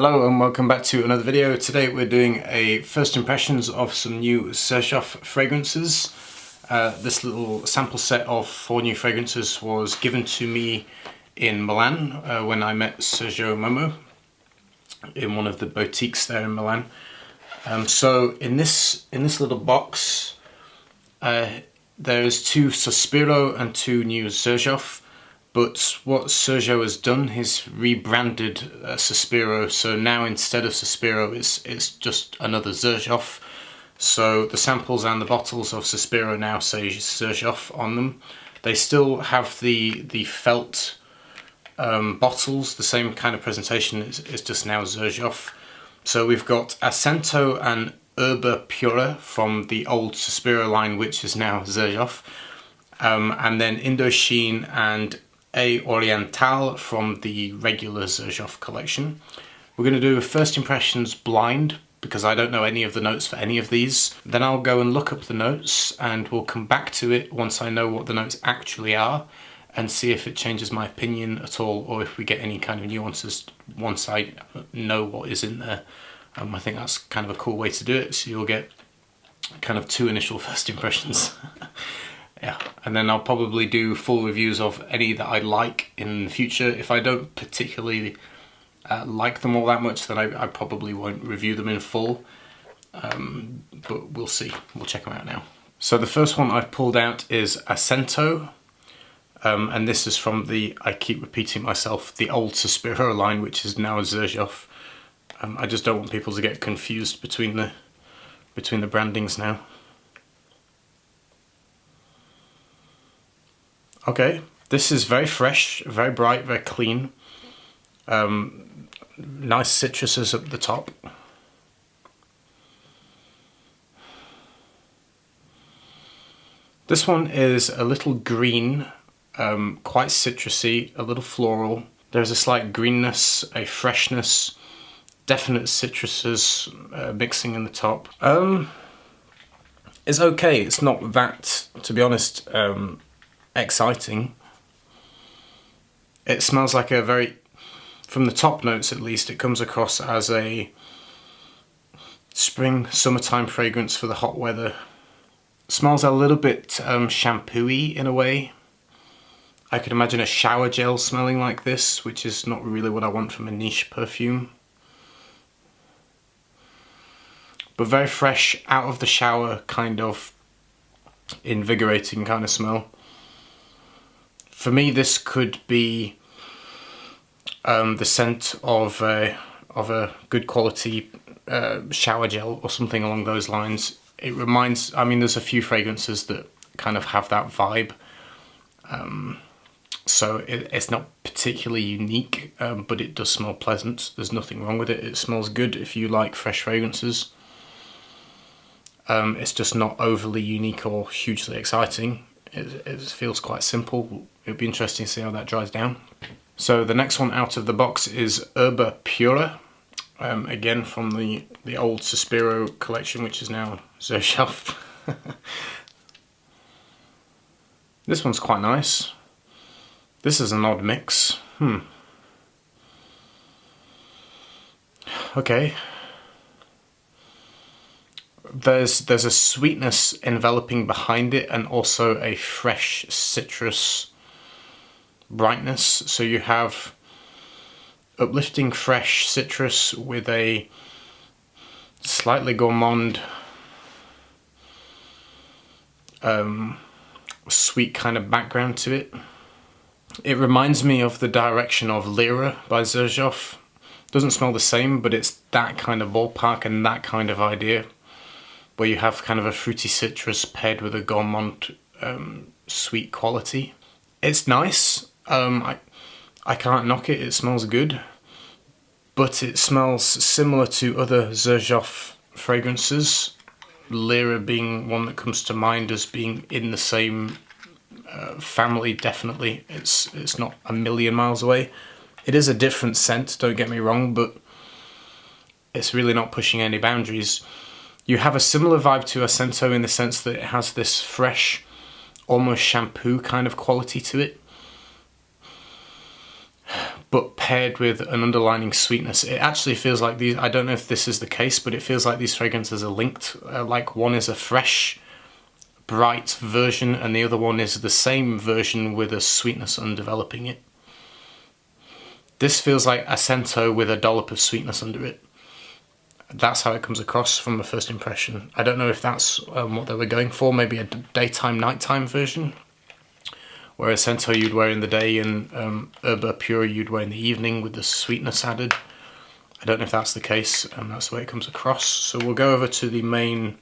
Hello and welcome back to another video. Today we're doing a first impressions of some new Xerjoff fragrances. This little sample set of 4 new fragrances was given to me in Milan when I met Sergio Momo in one of the boutiques there in Milan. So in this little box there's 2 Sospiro and 2 new Xerjoff. But what Sergio has done, he's rebranded Sospiro, so now instead of Sospiro it's just another Xerjoff. So the samples and the bottles of Sospiro now say Xerjoff on them. They still have the felt bottles, the same kind of presentation, it's just now Xerjoff. So we've got Accento and Erba Pura from the old Sospiro line, which is now Xerjoff. And then Indochine and Orientale from the regular Xerjoff collection. We're going to do a first impressions blind because I don't know any of the notes for any of these. Then I'll go and look up the notes and we'll come back to it once I know what the notes actually are and see if it changes my opinion at all or if we get any kind of nuances once I know what is in there. I think that's kind of a cool way to do it, so you'll get kind of 2 initial first impressions. Yeah, and then I'll probably do full reviews of any that I like in the future. If I don't particularly like them all that much, then I probably won't review them in full. But we'll see. We'll check them out now. So the first one I've pulled out is Accento. And this is from the, I keep repeating myself, the old Sospiro line, which is now Xerjoff. I just don't want people to get confused between the brandings now. Okay, this is very fresh, very bright, very clean. Nice citruses at the top. This one is a little green, quite citrusy, a little floral. There's a slight greenness, a freshness, definite citruses mixing in the top. It's okay, it's not that, to be honest, exciting. It smells like a very, from the top notes at least, it comes across as a spring, summertime fragrance for the hot weather. It smells a little bit shampoo-y in a way. I could imagine a shower gel smelling like this, which is not really what I want from a niche perfume. But very fresh, out of the shower, kind of invigorating kind of smell. For me, this could be the scent of a good quality shower gel or something along those lines. It reminds, I mean, there's a few fragrances that kind of have that vibe. So it's not particularly unique, but it does smell pleasant. There's nothing wrong with it. It smells good if you like fresh fragrances. It's just not overly unique or hugely exciting. It feels quite simple. It'll be interesting to see how that dries down. So the next one out of the box is Erba Pura, again from the old Sospiro collection, which is now Xerjoff. This one's quite nice. This is an odd mix. Okay. There's a sweetness enveloping behind it and also a fresh citrus brightness. So you have uplifting fresh citrus with a slightly gourmand sweet kind of background to it. It reminds me of the direction of Lyra by Xerjoff. Doesn't smell the same, but it's that kind of ballpark and that kind of idea, where you have kind of a fruity citrus paired with a gourmand sweet quality. It's nice. I can't knock it. It smells good, but it smells similar to other Xerjoff fragrances. Lyra being one that comes to mind as being in the same family. Definitely, it's not a million miles away. It is a different scent, don't get me wrong, but it's really not pushing any boundaries. You have a similar vibe to Accento in the sense that it has this fresh, almost shampoo kind of quality to it. but paired with an underlining sweetness. It actually feels like these, I don't know if this is the case, but it feels like these fragrances are linked. Like one is a fresh, bright version and the other one is the same version with a sweetness undeveloping it. This feels like Accento with a dollop of sweetness under it. That's how it comes across from a first impression. I don't know if that's what they were going for, maybe a daytime, nighttime version, where Accento you'd wear in the day and Erba Pura you'd wear in the evening with the sweetness added. I don't know if that's the case, and that's the way it comes across. So we'll go over to the main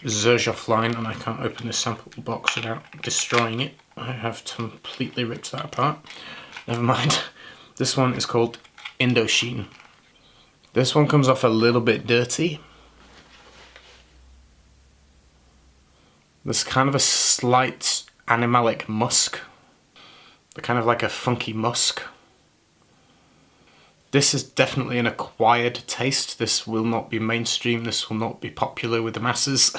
Xerjoff line, and I can't open this sample box without destroying it. I have completely ripped that apart. Never mind. This one is called Indochine. This one comes off a little bit dirty. There's kind of a slight animalic musk. Kind of like a funky musk. This is definitely an acquired taste. This will not be mainstream. This will not be popular with the masses.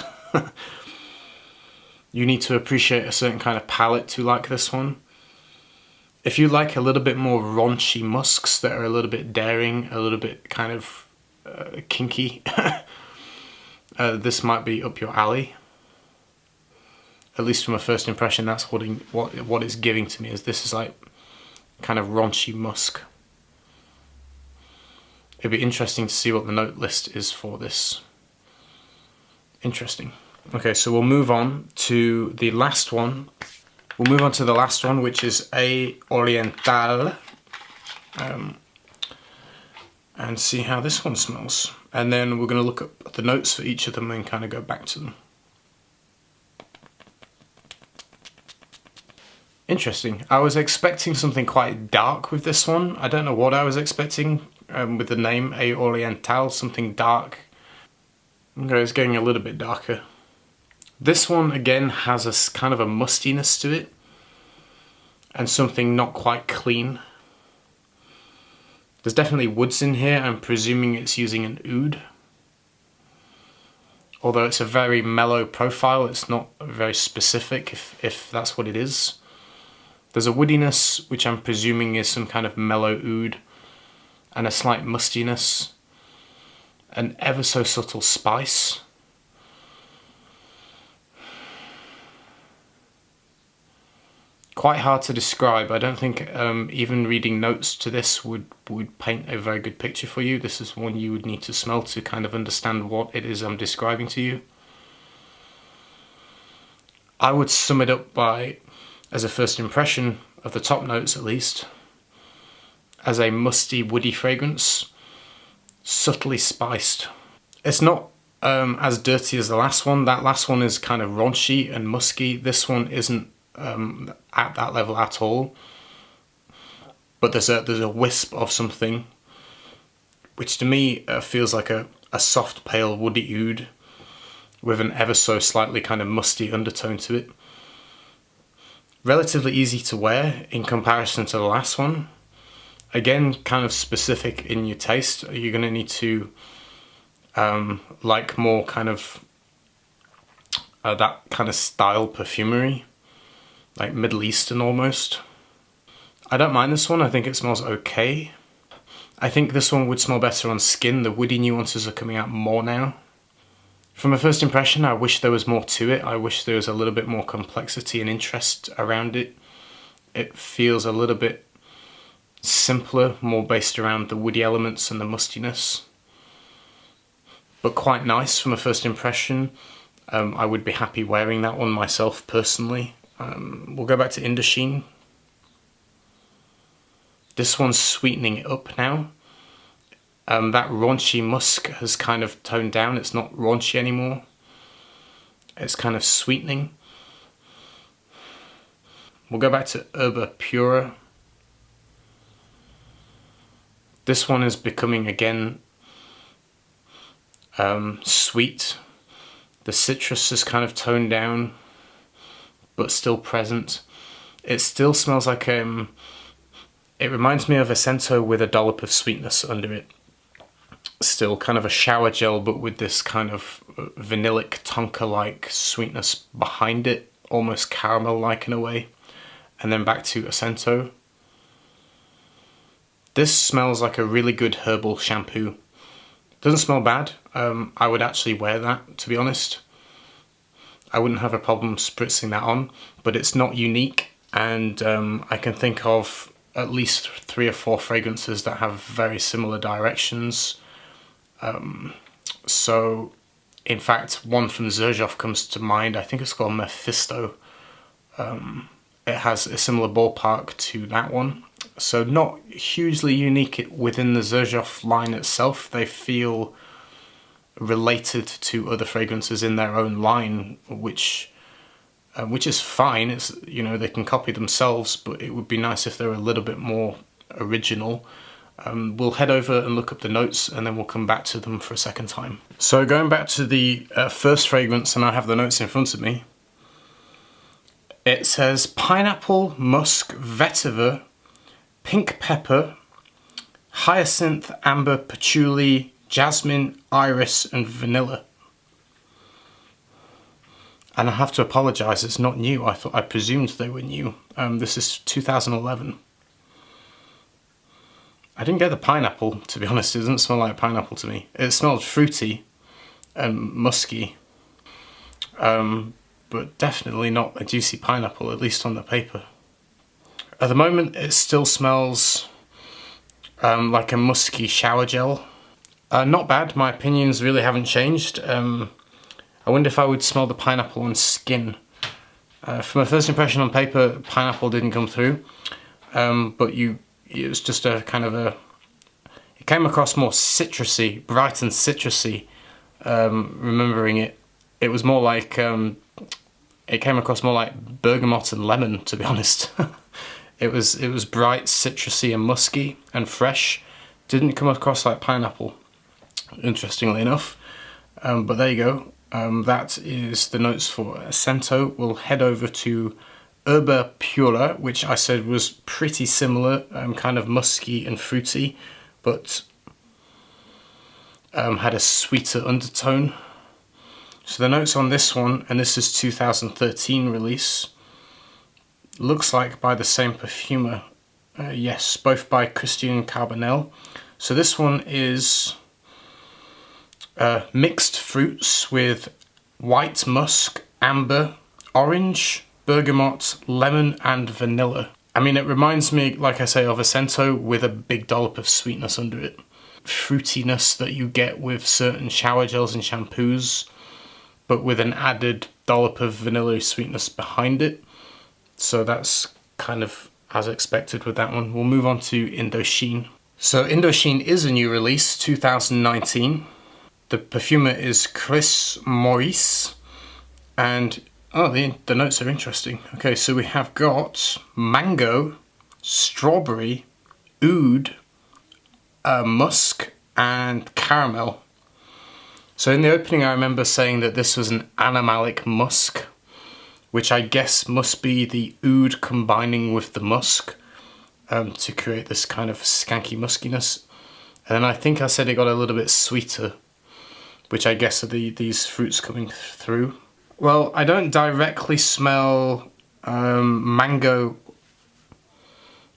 You need to appreciate a certain kind of palate to like this one. If you like a little bit more raunchy musks that are a little bit daring, a little bit kind of kinky, this might be up your alley. At least from a first impression, that's what it's giving to me, is this is like kind of raunchy musk. It'd be interesting to see what the note list is for this. Interesting. Okay, so we'll move on to the last one. Which is a Orientale. And see how this one smells. And then we're going to look at the notes for each of them and kind of go back to them. Interesting. I was expecting something quite dark with this one. I don't know what I was expecting with the name A Orientale, something dark. Okay, it's getting a little bit darker. This one again has a kind of a mustiness to it and something not quite clean. There's definitely woods in here. I'm presuming it's using an oud. Although it's a very mellow profile, it's not very specific if that's what it is. There's a woodiness, which I'm presuming is some kind of mellow oud, and a slight mustiness, an ever so subtle spice. Quite hard to describe. I don't think even reading notes to this would paint a very good picture for you. This is one you would need to smell to kind of understand what it is I'm describing to you. I would sum it up by, as a first impression of the top notes at least, as a musty, woody fragrance, subtly spiced. It's not as dirty as the last one. That last one is kind of raunchy and musky. This one isn't at that level at all. But there's a wisp of something, which to me feels like a soft, pale, woody oud with an ever so slightly kind of musty undertone to it. Relatively easy to wear in comparison to the last one. Again, kind of specific in your taste. You're going to need to like more kind of that kind of style perfumery, like Middle Eastern almost. I don't mind this one. I think it smells okay. I think this one would smell better on skin. The woody nuances are coming out more now. From a first impression, I wish there was more to it. I wish there was a little bit more complexity and interest around it. It feels a little bit simpler, more based around the woody elements and the mustiness. But quite nice from a first impression. I would be happy wearing that one myself personally. We'll go back to Indochine. This one's sweetening it up now. That raunchy musk has kind of toned down. It's not raunchy anymore. It's kind of sweetening. We'll go back to Erba Pura. This one is becoming again sweet. The citrus has kind of toned down, but still present. It still smells like it reminds me of Accento with a dollop of sweetness under it. Still kind of a shower gel, but with this kind of vanillic tonka-like sweetness behind it, almost caramel-like in a way. And then back to Accento. This smells like a really good herbal shampoo. Doesn't smell bad. I would actually wear that, to be honest. I wouldn't have a problem spritzing that on, but it's not unique, and I can think of at least 3 or 4 fragrances that have very similar directions. So, in fact, one from Xerjoff comes to mind. I think it's called Mephisto. It has a similar ballpark to that one. So not hugely unique within the Xerjoff line itself. They feel related to other fragrances in their own line, which is fine. It's, you know, they can copy themselves, but it would be nice if they were a little bit more original. We'll head over and look up the notes, and then we'll come back to them for a second time. So going back to the first fragrance, and I have the notes in front of me. It says pineapple, musk, vetiver, pink pepper, hyacinth, amber, patchouli, jasmine, iris, and vanilla. And I have to apologise, it's not new. I presumed they were new. This is 2011. I didn't get the pineapple, to be honest. It doesn't smell like pineapple to me. It smelled fruity and musky. But definitely not a juicy pineapple, at least on the paper. At the moment, it still smells like a musky shower gel. Not bad, my opinions really haven't changed. I wonder if I would smell the pineapple on skin. From a first impression on paper, pineapple didn't come through, but it was just a kind of a... It came across more citrusy, bright and citrusy, remembering it. It was more like... It came across more like bergamot and lemon, to be honest. It was bright, citrusy and musky and fresh. Didn't come across like pineapple, interestingly enough. But there you go. That is the notes for Accento. We'll head over to Erba Pura, which I said was pretty similar, kind of musky and fruity, but had a sweeter undertone. So the notes on this one, and this is 2013 release, looks like by the same perfumer. Yes, both by Christian Carbonell. So this one is mixed fruits with white musk, amber, orange, bergamot, lemon, and vanilla. I mean, it reminds me, like I say, of Accento with a big dollop of sweetness under it. Fruitiness that you get with certain shower gels and shampoos, but with an added dollop of vanilla sweetness behind it. So that's kind of as expected with that one. We'll move on to Indochine. So Indochine is a new release, 2019. The perfumer is Chris Maurice, and the notes are interesting. Okay, so we have got mango, strawberry, oud, musk, and caramel. So in the opening I remember saying that this was an animalic musk, which I guess must be the oud combining with the musk to create this kind of skanky muskiness. And then I think I said it got a little bit sweeter, which I guess are these fruits coming through. Well, I don't directly smell mango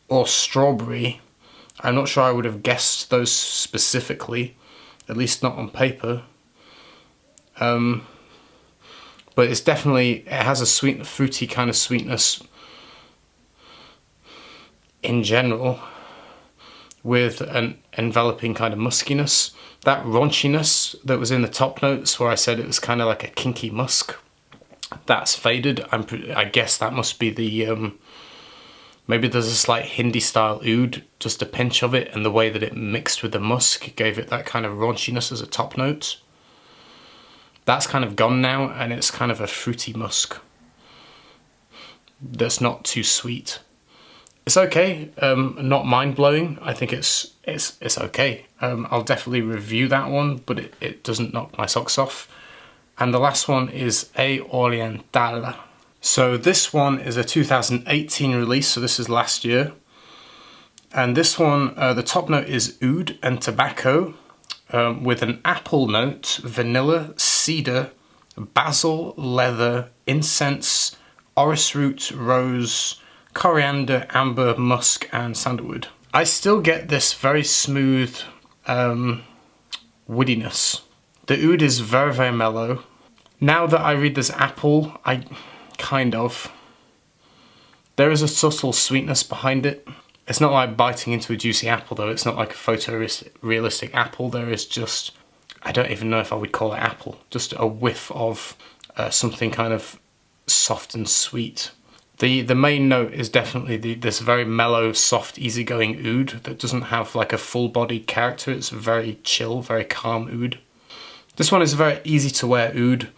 or strawberry. I'm not sure I would have guessed those specifically, at least not on paper. But it's definitely, it has a sweet, fruity kind of sweetness in general, with an enveloping kind of muskiness. That raunchiness that was in the top notes, where I said it was kind of like a kinky musk, that's faded. I guess that must be the, maybe there's a slight Hindi style oud, just a pinch of it, and the way that it mixed with the musk gave it that kind of raunchiness as a top note. That's kind of gone now, and it's kind of a fruity musk that's not too sweet. It's okay, not mind-blowing. I think it's okay. I'll definitely review that one, but it doesn't knock my socks off. And the last one is Orientale. So this one is a 2018 release, so this is last year. And this one, the top note is oud and tobacco, with an apple note, vanilla, cedar, basil, leather, incense, orris root, rose, coriander, amber, musk, and sandalwood. I still get this very smooth woodiness. The oud is very, very mellow. Now that I read this apple, there is a subtle sweetness behind it. It's not like biting into a juicy apple though, it's not like a photorealistic apple. There is just, I don't even know if I would call it apple, just a whiff of something kind of soft and sweet. The main note is definitely this very mellow, soft, easygoing oud that doesn't have like a full-bodied character. It's very chill, very calm oud. This one is a very easy to wear oud.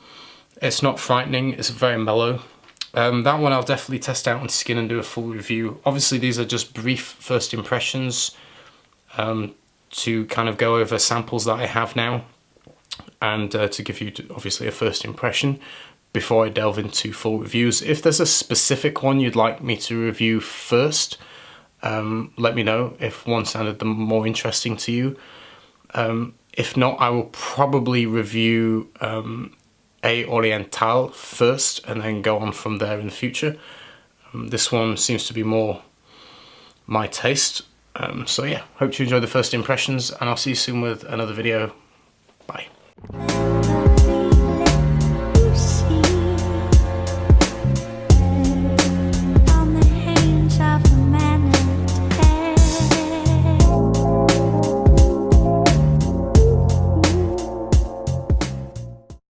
It's not frightening, it's very mellow. That one I'll definitely test out on skin and do a full review. Obviously these are just brief first impressions to kind of go over samples that I have now and to give you obviously a first impression before I delve into full reviews. If there's a specific one you'd like me to review first, let me know if one sounded more interesting to you. If not, I will probably review Orientale first and then go on from there in the future. This one seems to be more my taste. So yeah, hope you enjoyed the first impressions and I'll see you soon with another video. Bye.